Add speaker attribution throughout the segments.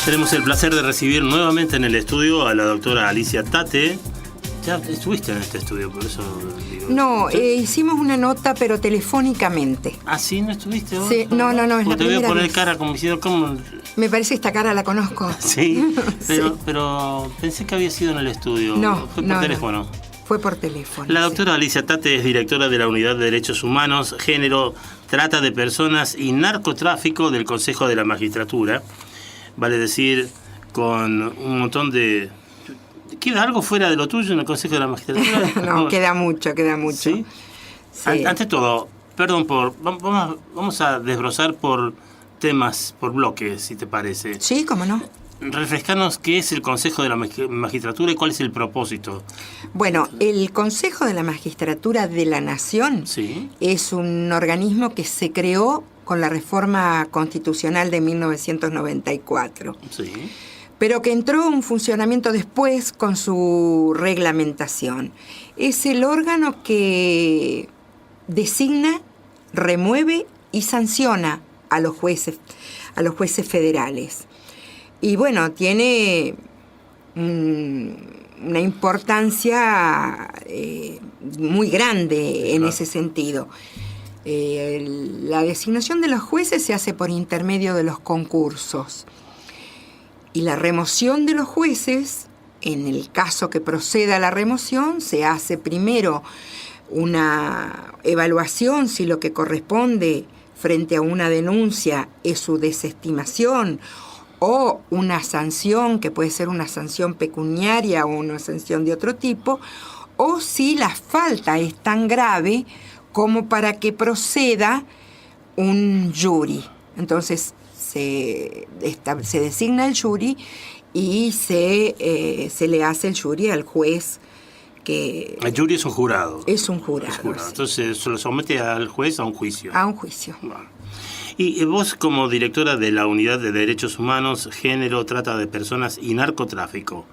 Speaker 1: Tenemos el placer de recibir nuevamente en el estudio a la doctora Alicia Tate. Ya estuviste en este estudio, por eso digo.
Speaker 2: No, hicimos una nota, pero telefónicamente.
Speaker 1: ¿Ah, sí? ¿No estuviste vos?
Speaker 2: Sí, no, es la primera vez.
Speaker 1: Te voy a poner cara como diciendo, ¿cómo?
Speaker 2: Me parece que esta cara la conozco.
Speaker 1: Sí,
Speaker 2: Sí.
Speaker 1: pero pensé que había sido en el estudio.
Speaker 2: No,
Speaker 1: Fue por teléfono.
Speaker 2: Fue por teléfono.
Speaker 1: La doctora Alicia Tate es directora de la Unidad de Derechos Humanos, Género, Trata de Personas y Narcotráfico del Consejo de la Magistratura. Vale decir, con un montón de... ¿Queda algo fuera de lo tuyo en el Consejo de la Magistratura?
Speaker 2: No, queda mucho.
Speaker 1: ¿Sí?
Speaker 2: Sí.
Speaker 1: Ante todo, perdón por... Vamos a desbrozar por temas, por bloques, si te parece.
Speaker 2: Sí, cómo no.
Speaker 1: Refrescanos qué es el Consejo de la Magistratura y cuál es el propósito.
Speaker 2: Bueno, el Consejo de la Magistratura de la Nación
Speaker 1: Sí.
Speaker 2: es un organismo que se creó con la reforma constitucional de 1994,
Speaker 1: Sí.
Speaker 2: pero que entró en funcionamiento después con su reglamentación. Es el órgano que designa, remueve y sanciona a los jueces federales. Y bueno, tiene una importancia muy grande en ese sentido. La designación de los jueces se hace por intermedio de los concursos. Y la remoción de los jueces, en el caso que proceda la remoción, se hace primero una evaluación si lo que corresponde frente a una denuncia es su desestimación o una sanción, que puede ser una sanción pecuniaria o una sanción de otro tipo, o si la falta es tan grave como para que proceda un jury. Entonces se designa el jury y se le hace el jury al juez que...
Speaker 1: El jury es un jurado.
Speaker 2: Es un jurado. Sí.
Speaker 1: Entonces se lo somete al juez a un juicio.
Speaker 2: A un juicio.
Speaker 1: Bueno. Y vos, como directora de la Unidad de Derechos Humanos, Género, Trata de Personas y Narcotráfico,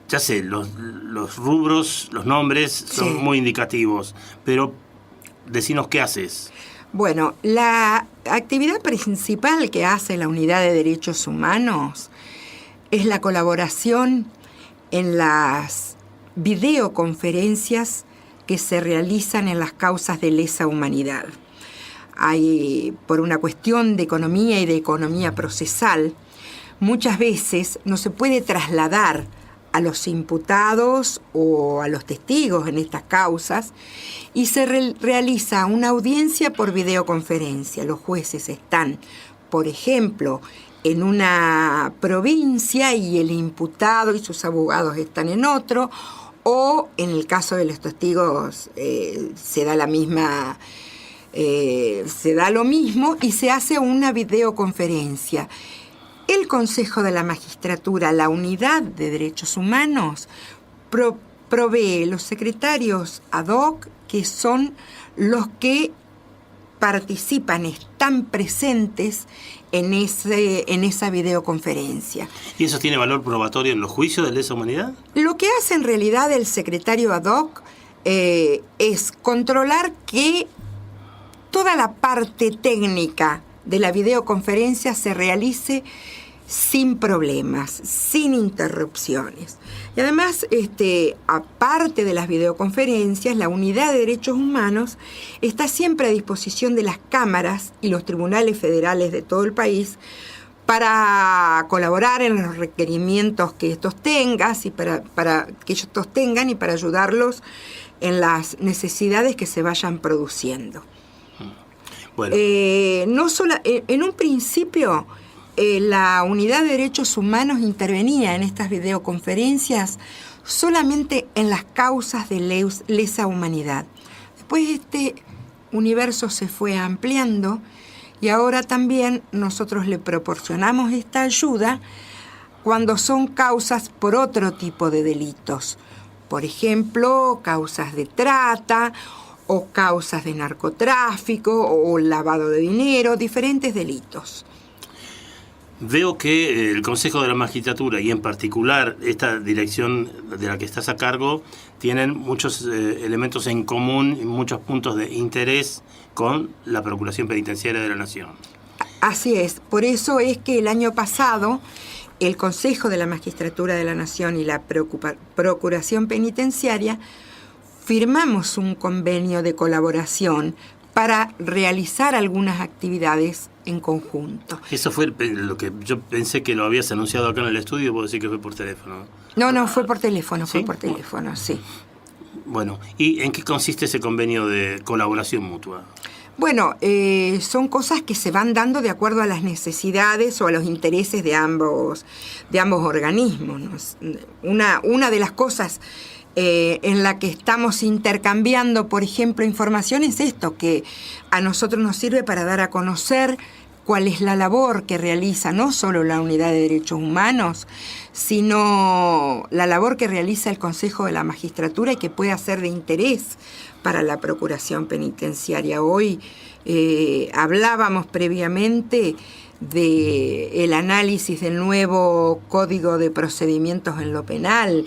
Speaker 1: ya sé, los rubros, los nombres son muy indicativos, pero decinos qué haces.
Speaker 2: Bueno, la actividad principal que hace la Unidad de Derechos Humanos es la colaboración en las videoconferencias que se realizan en las causas de lesa humanidad. Por una cuestión de economía y de economía procesal, muchas veces no se puede trasladar a los imputados o a los testigos en estas causas y se realiza una audiencia por videoconferencia. Los jueces están, por ejemplo, en una provincia y el imputado y sus abogados están en otro, o en el caso de los testigos se da lo mismo y se hace una videoconferencia. El Consejo de la Magistratura, la Unidad de Derechos Humanos, provee los secretarios ad hoc, que son los que participan, están presentes en esa videoconferencia.
Speaker 1: ¿Y eso tiene valor probatorio en los juicios de lesa humanidad?
Speaker 2: Lo que hace en realidad el secretario ad hoc es controlar que toda la parte técnica de la videoconferencia se realice sin problemas, sin interrupciones. Y además, aparte de las videoconferencias, la Unidad de Derechos Humanos está siempre a disposición de las cámaras y los tribunales federales de todo el país para colaborar en los requerimientos que estos tengan y para que estos tengan y para ayudarlos en las necesidades que se vayan produciendo.
Speaker 1: Bueno.
Speaker 2: En un principio, la Unidad de Derechos Humanos intervenía en estas videoconferencias solamente en las causas de lesa humanidad. Después este universo se fue ampliando y ahora también nosotros le proporcionamos esta ayuda cuando son causas por otro tipo de delitos. Por ejemplo, causas de trata o causas de narcotráfico o lavado de dinero, diferentes delitos.
Speaker 1: Veo que el Consejo de la Magistratura y en particular esta dirección de la que estás a cargo tienen muchos elementos en común y muchos puntos de interés con la Procuración Penitenciaria de la Nación.
Speaker 2: Así es, por eso es que el año pasado el Consejo de la Magistratura de la Nación y la Procuración Penitenciaria firmamos un convenio de colaboración para realizar algunas actividades en conjunto.
Speaker 1: Eso fue lo que yo pensé que lo habías anunciado acá en el estudio, puedo decir que fue por teléfono.
Speaker 2: No, fue por teléfono,
Speaker 1: ¿Sí?
Speaker 2: Sí.
Speaker 1: Bueno, ¿y en qué consiste ese convenio de colaboración mutua?
Speaker 2: Bueno, son cosas que se van dando de acuerdo a las necesidades o a los intereses de ambos organismos, ¿no? Una de las cosas en la que estamos intercambiando, por ejemplo, información es esto, que a nosotros nos sirve para dar a conocer cuál es la labor que realiza no solo la Unidad de Derechos Humanos, sino la labor que realiza el Consejo de la Magistratura y que puede ser de interés para la Procuración Penitenciaria. Hoy hablábamos previamente del análisis del nuevo Código de Procedimientos en lo Penal,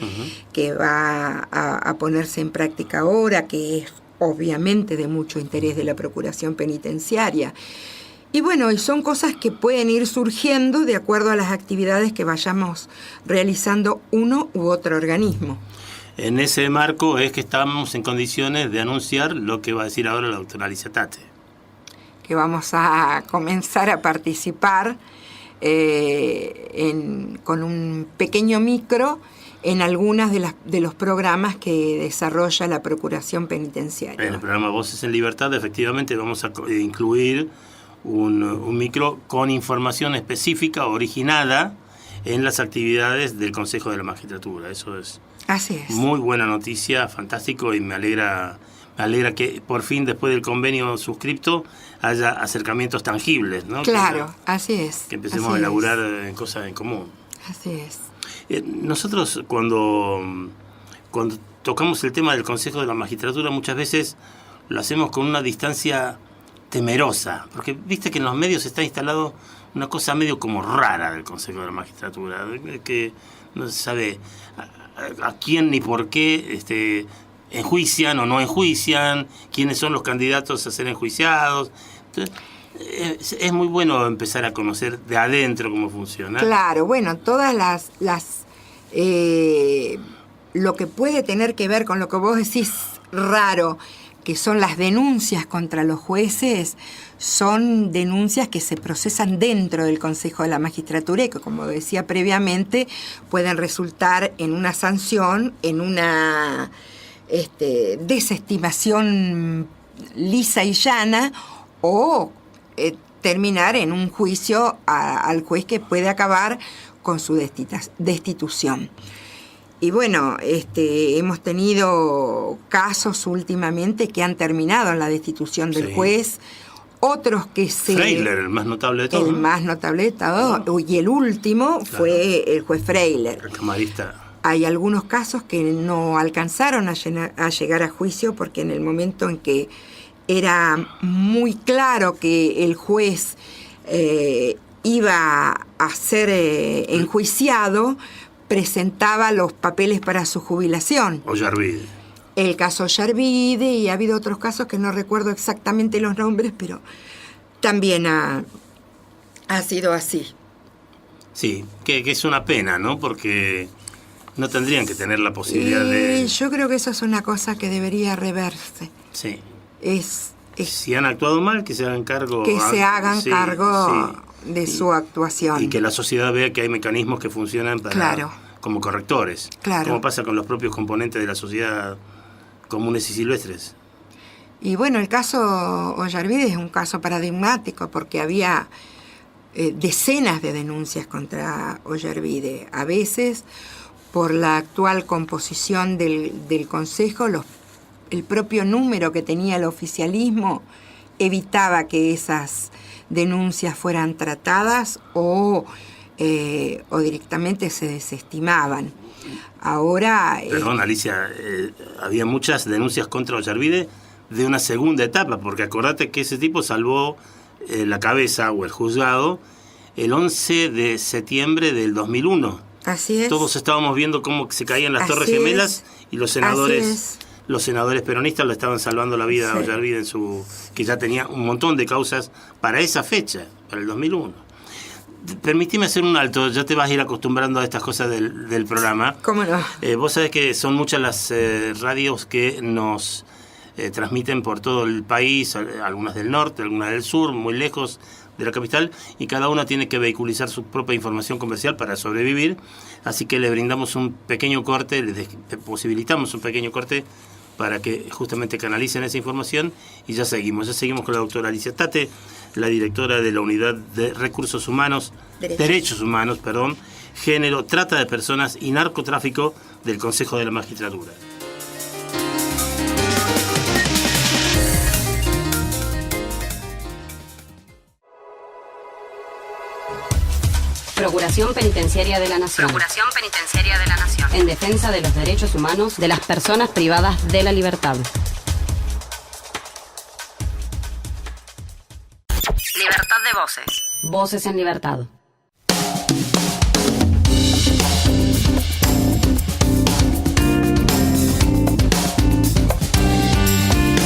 Speaker 2: que va a ponerse en práctica ahora, que es obviamente de mucho interés de la Procuración Penitenciaria. Y bueno, y son cosas que pueden ir surgiendo de acuerdo a las actividades que vayamos realizando uno u otro organismo.
Speaker 1: En ese marco es que estamos en condiciones de anunciar lo que va a decir ahora la doctora Alicia Tate.
Speaker 2: Que vamos a comenzar a participar con un pequeño micro en algunas de los programas que desarrolla la Procuración Penitenciaria.
Speaker 1: En el programa Voces en Libertad, efectivamente, vamos a incluir un micro con información específica, originada en las actividades del Consejo de la Magistratura. Eso es.
Speaker 2: Así es.
Speaker 1: Muy buena noticia, fantástico, y me alegra que por fin, después del convenio suscripto, haya acercamientos tangibles, ¿no?
Speaker 2: Claro, así es.
Speaker 1: Que empecemos a elaborar en cosas en común.
Speaker 2: Así es.
Speaker 1: Nosotros cuando tocamos el tema del Consejo de la Magistratura, muchas veces lo hacemos con una distancia temerosa, porque viste que en los medios está instalado una cosa medio como rara del Consejo de la Magistratura, que no se sabe a quién ni por qué enjuician o no enjuician, quiénes son los candidatos a ser enjuiciados. Entonces, es muy bueno empezar a conocer de adentro cómo funciona.
Speaker 2: Claro, bueno, todas lo que puede tener que ver con lo que vos decís raro, que son las denuncias contra los jueces, son denuncias que se procesan dentro del Consejo de la Magistratura y que, como decía previamente, pueden resultar en una sanción, en una desestimación lisa y llana, o terminar en un juicio al juez que puede acabar con su destitución. Y bueno, hemos tenido casos últimamente que han terminado en la destitución del juez, otros que
Speaker 1: Freiler, el más notable de todos.
Speaker 2: El más notable de todos, y el último fue el juez Freiler.
Speaker 1: El camarista.
Speaker 2: Hay algunos casos que no alcanzaron a llegar a juicio porque en el momento en que era muy claro que el juez iba a ser enjuiciado, presentaba los papeles para su jubilación.
Speaker 1: Ollarvide.
Speaker 2: El caso Ollarvide, y ha habido otros casos que no recuerdo exactamente los nombres, pero también ha sido así.
Speaker 1: Sí, que es una pena, ¿no? Porque no tendrían que tener la posibilidad de...
Speaker 2: Yo creo que eso es una cosa que debería reverse.
Speaker 1: Sí.
Speaker 2: Si
Speaker 1: han actuado mal, que se hagan cargo...
Speaker 2: Que se hagan cargo de su actuación.
Speaker 1: Y que la sociedad vea que hay mecanismos que funcionan como correctores.
Speaker 2: Claro.
Speaker 1: Como pasa con los propios componentes de la sociedad comunes y silvestres.
Speaker 2: Y bueno, el caso Ollarvide es un caso paradigmático porque había decenas de denuncias contra Ollarvide. A veces, por la actual composición del Consejo, el propio número que tenía el oficialismo evitaba que esas denuncias fueran tratadas o directamente se desestimaban. Ahora...
Speaker 1: Perdón, Alicia, había muchas denuncias contra Ollarvide de una segunda etapa, porque acordate que ese tipo salvó la cabeza o el juzgado el 11 de septiembre del 2001.
Speaker 2: Así es.
Speaker 1: Todos estábamos viendo cómo se caían las Torres Gemelas y los senadores peronistas lo estaban salvando la vida a Ollarvide que ya tenía un montón de causas para esa fecha. para el 2001. Permitime hacer un alto, ya te vas a ir acostumbrando a estas cosas del programa.
Speaker 2: ¿Cómo no?
Speaker 1: Vos sabés que son muchas las radios que nos transmiten por todo el país, algunas del norte, algunas del sur, muy lejos de la capital, y cada una tiene que vehiculizar su propia información comercial para sobrevivir, así que le brindamos un pequeño corte, les posibilitamos un pequeño corte para que justamente canalicen esa información, y ya seguimos con la doctora Alicia Tate, la directora de la Unidad de Recursos Humanos, Derechos Humanos, Género, Trata de Personas y Narcotráfico del Consejo de la Magistratura.
Speaker 3: Procuración Penitenciaria de la Nación.
Speaker 4: Procuración Penitenciaria de la Nación.
Speaker 3: En defensa de los derechos humanos de las personas privadas de la libertad.
Speaker 4: Libertad de voces.
Speaker 3: Voces en libertad.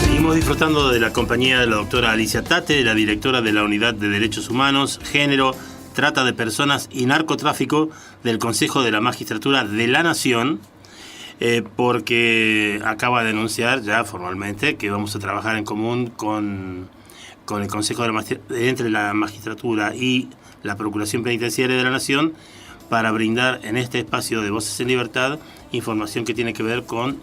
Speaker 1: Seguimos disfrutando de la compañía de la doctora Alicia Tate, la directora de la Unidad de Derechos Humanos, Género, Trata de Personas y Narcotráfico del Consejo de la Magistratura de la Nación, porque acaba de anunciar ya formalmente que vamos a trabajar en común con el Consejo de la entre la Magistratura y la Procuración Penitenciaria de la Nación para brindar en este espacio de Voces en Libertad información que tiene que ver con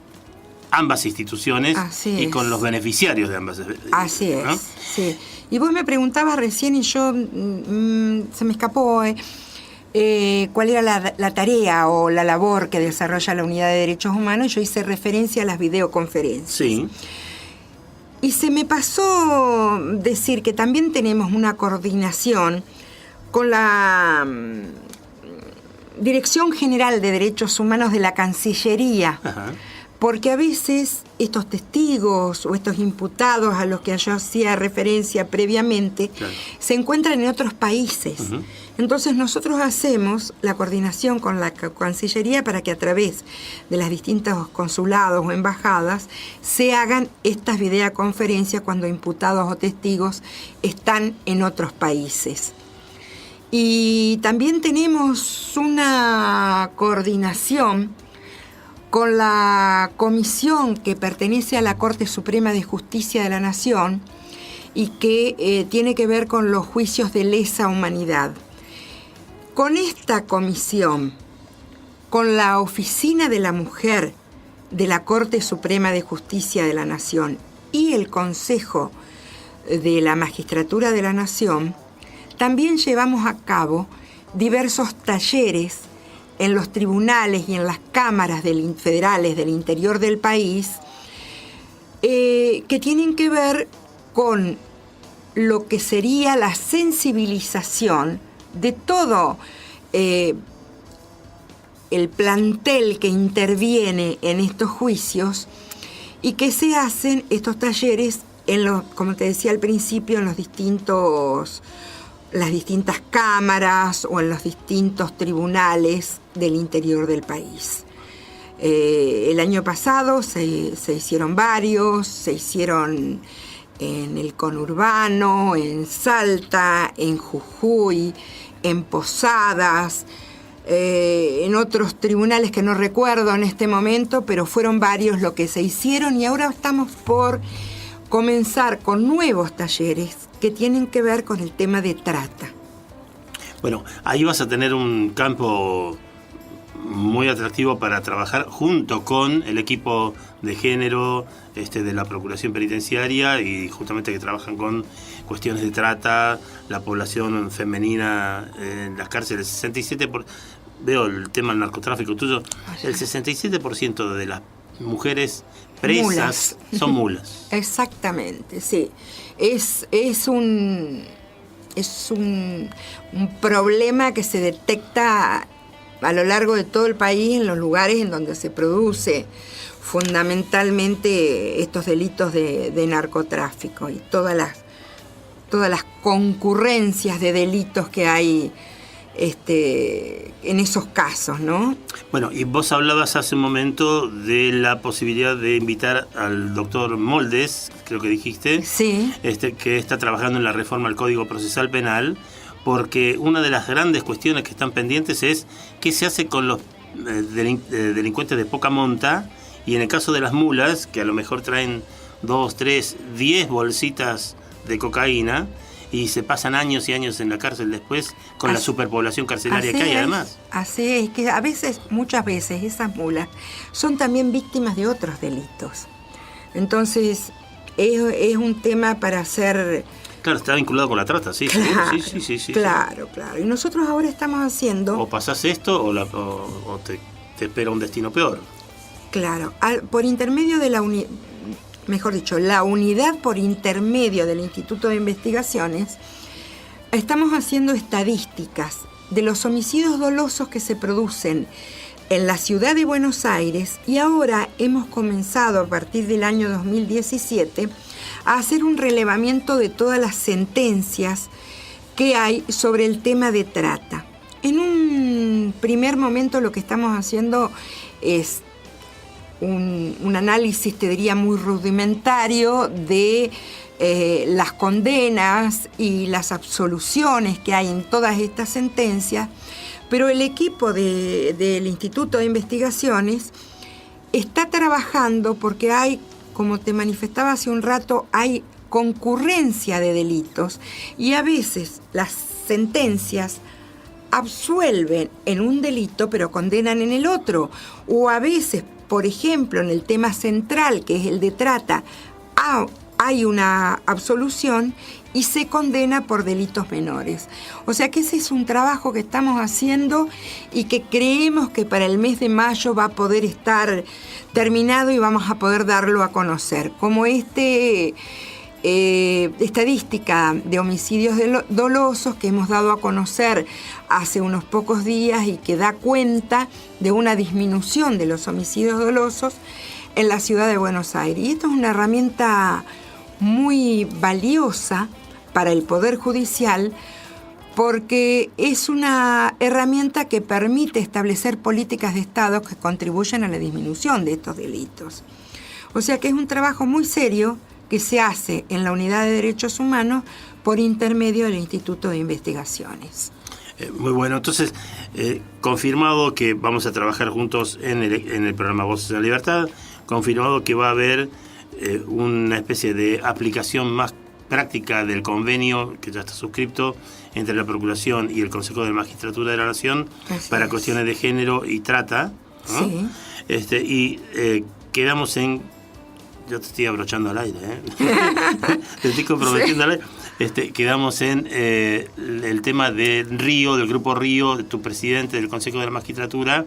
Speaker 1: ambas instituciones y con los beneficiarios de ambas.
Speaker 2: Así
Speaker 1: ¿no?
Speaker 2: es, sí. Y vos me preguntabas recién y yo se me escapó cuál era la tarea o la labor que desarrolla la Unidad de Derechos Humanos. Yo hice referencia a las videoconferencias.
Speaker 1: Sí.
Speaker 2: Y se me pasó decir que también tenemos una coordinación con la Dirección General de Derechos Humanos de la Cancillería.
Speaker 1: Ajá.
Speaker 2: Porque a veces estos testigos o estos imputados a los que yo hacía referencia previamente, claro, se encuentran en otros países. Uh-huh. Entonces nosotros hacemos la coordinación con la Cancillería para que a través de los distintos consulados o embajadas se hagan estas videoconferencias cuando imputados o testigos están en otros países. Y también tenemos una coordinación con la comisión que pertenece a la Corte Suprema de Justicia de la Nación y que tiene que ver con los juicios de lesa humanidad. Con esta comisión, con la Oficina de la Mujer de la Corte Suprema de Justicia de la Nación y el Consejo de la Magistratura de la Nación, también llevamos a cabo diversos talleres en los tribunales y en las cámaras federales del interior del país, que tienen que ver con lo que sería la sensibilización de todo el plantel que interviene en estos juicios y que se hacen estos talleres como te decía al principio, en las distintas cámaras o en los distintos tribunales del interior del país. El año pasado se hicieron varios, se hicieron en el conurbano, en Salta, en Jujuy, en Posadas, en otros tribunales que no recuerdo en este momento, pero fueron varios lo que se hicieron y ahora estamos por comenzar con nuevos talleres que tienen que ver con el tema de trata.
Speaker 1: Bueno, ahí vas a tener un campo muy atractivo para trabajar junto con el equipo de género de la Procuración Penitenciaria y justamente que trabajan con cuestiones de trata, la población femenina en las cárceles. Veo el tema del narcotráfico tuyo, el 67% de las mujeres presas son mulas.
Speaker 2: Exactamente, sí. Es un problema que se detecta a lo largo de todo el país en los lugares en donde se produce fundamentalmente estos delitos de narcotráfico y todas las concurrencias de delitos que hay en esos casos, ¿no?
Speaker 1: Bueno, y vos hablabas hace un momento de la posibilidad de invitar al doctor Moldes, creo que dijiste,
Speaker 2: Sí.
Speaker 1: Que está trabajando en la reforma al Código Procesal Penal, porque una de las grandes cuestiones que están pendientes es qué se hace con los delincuentes de poca monta, y en el caso de las mulas, que a lo mejor traen 2, 3, 10 bolsitas de cocaína, y se pasan años y años en la cárcel después con la superpoblación carcelaria que hay además.
Speaker 2: Así es, que muchas veces esas mulas son también víctimas de otros delitos. Entonces, es un tema para hacer...
Speaker 1: Claro, está vinculado con la trata, sí,
Speaker 2: claro,
Speaker 1: sí.
Speaker 2: Claro. Y nosotros ahora estamos haciendo...
Speaker 1: O pasás esto o te espera un destino peor.
Speaker 2: Claro, por intermedio de la unidad por intermedio del Instituto de Investigaciones, estamos haciendo estadísticas de los homicidios dolosos que se producen en la ciudad de Buenos Aires, y ahora hemos comenzado a partir del año 2017 a hacer un relevamiento de todas las sentencias que hay sobre el tema de trata. En un primer momento lo que estamos haciendo es un análisis, te diría, muy rudimentario de las condenas y las absoluciones que hay en todas estas sentencias, pero el equipo del Instituto de Investigaciones está trabajando porque hay, como te manifestaba hace un rato, hay concurrencia de delitos, y a veces las sentencias absuelven en un delito pero condenan en el otro, o a veces, por ejemplo, en el tema central, que es el de trata, hay una absolución y se condena por delitos menores. O sea que ese es un trabajo que estamos haciendo y que creemos que para el mes de mayo va a poder estar terminado y vamos a poder darlo a conocer. Como estadística de homicidios dolosos que hemos dado a conocer hace unos pocos días y que da cuenta de una disminución de los homicidios dolosos en la ciudad de Buenos Aires. Y esto es una herramienta muy valiosa para el Poder Judicial, porque es una herramienta que permite establecer políticas de Estado que contribuyen a la disminución de estos delitos. O sea que es un trabajo muy serio que se hace en la Unidad de Derechos Humanos por intermedio del Instituto de Investigaciones.
Speaker 1: Muy bueno, entonces, confirmado que vamos a trabajar juntos en el programa Voces de la Libertad, confirmado que va a haber una especie de aplicación más práctica del convenio que ya está suscripto entre la Procuración y el Consejo de la Magistratura de la Nación para cuestiones de género y trata, ¿no? Sí. Quedamos en... Yo te estoy abrochando al aire, te estoy comprometiendo al aire. Quedamos en el tema de Río, del Grupo Río, de tu presidente del Consejo de la Magistratura,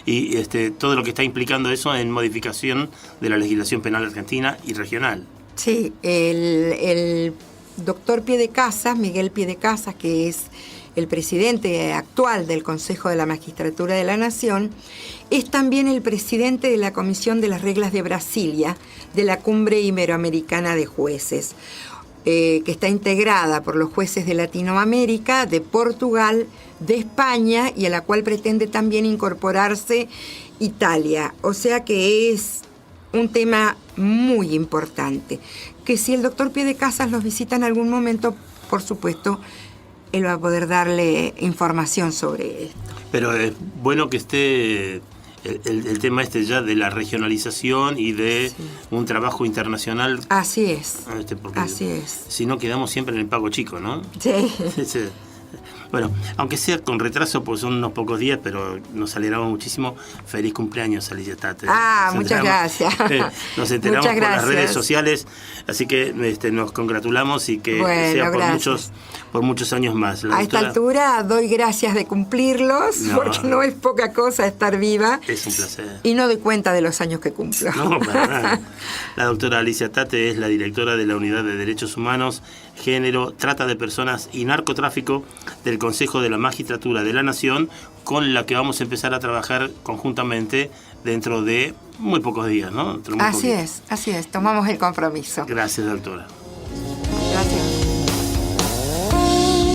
Speaker 1: y todo lo que está implicando eso en modificación de la legislación penal argentina y regional.
Speaker 2: Sí, el doctor Piedecasas, Miguel Piedecasas, que es el presidente actual del Consejo de la Magistratura de la Nación, es también el presidente de la Comisión de las Reglas de Brasilia, de la Cumbre Iberoamericana de Jueces, que está integrada por los jueces de Latinoamérica, de Portugal, de España, y a la cual pretende también incorporarse Italia. O sea que es un tema muy importante, que si el doctor Piedecasas los visita en algún momento, por supuesto, él va a poder darle información sobre esto.
Speaker 1: Pero es bueno que esté el tema ya de la regionalización y de un trabajo internacional.
Speaker 2: Así es. Así es.
Speaker 1: Si no, quedamos siempre en el pago chico, ¿no?
Speaker 2: Sí.
Speaker 1: Bueno, aunque sea con retraso, pues son unos pocos días, pero nos alegramos muchísimo. Feliz cumpleaños, Alicia Tate.
Speaker 2: Muchas gracias.
Speaker 1: Nos enteramos por las redes sociales, así que nos congratulamos y que sea por muchos años más.
Speaker 2: A esta altura doy gracias de cumplirlos, porque no es poca cosa estar viva.
Speaker 1: Es un placer.
Speaker 2: Y no doy cuenta de los años que cumplo.
Speaker 1: No, para nada. La doctora Alicia Tate es la directora de la Unidad de Derechos Humanos, Género, Trata de Personas y Narcotráfico del Consejo de la Magistratura de la Nación, con la que vamos a empezar a trabajar conjuntamente dentro de muy pocos días, ¿no?
Speaker 2: Así es, tomamos el compromiso.
Speaker 1: Gracias, doctora.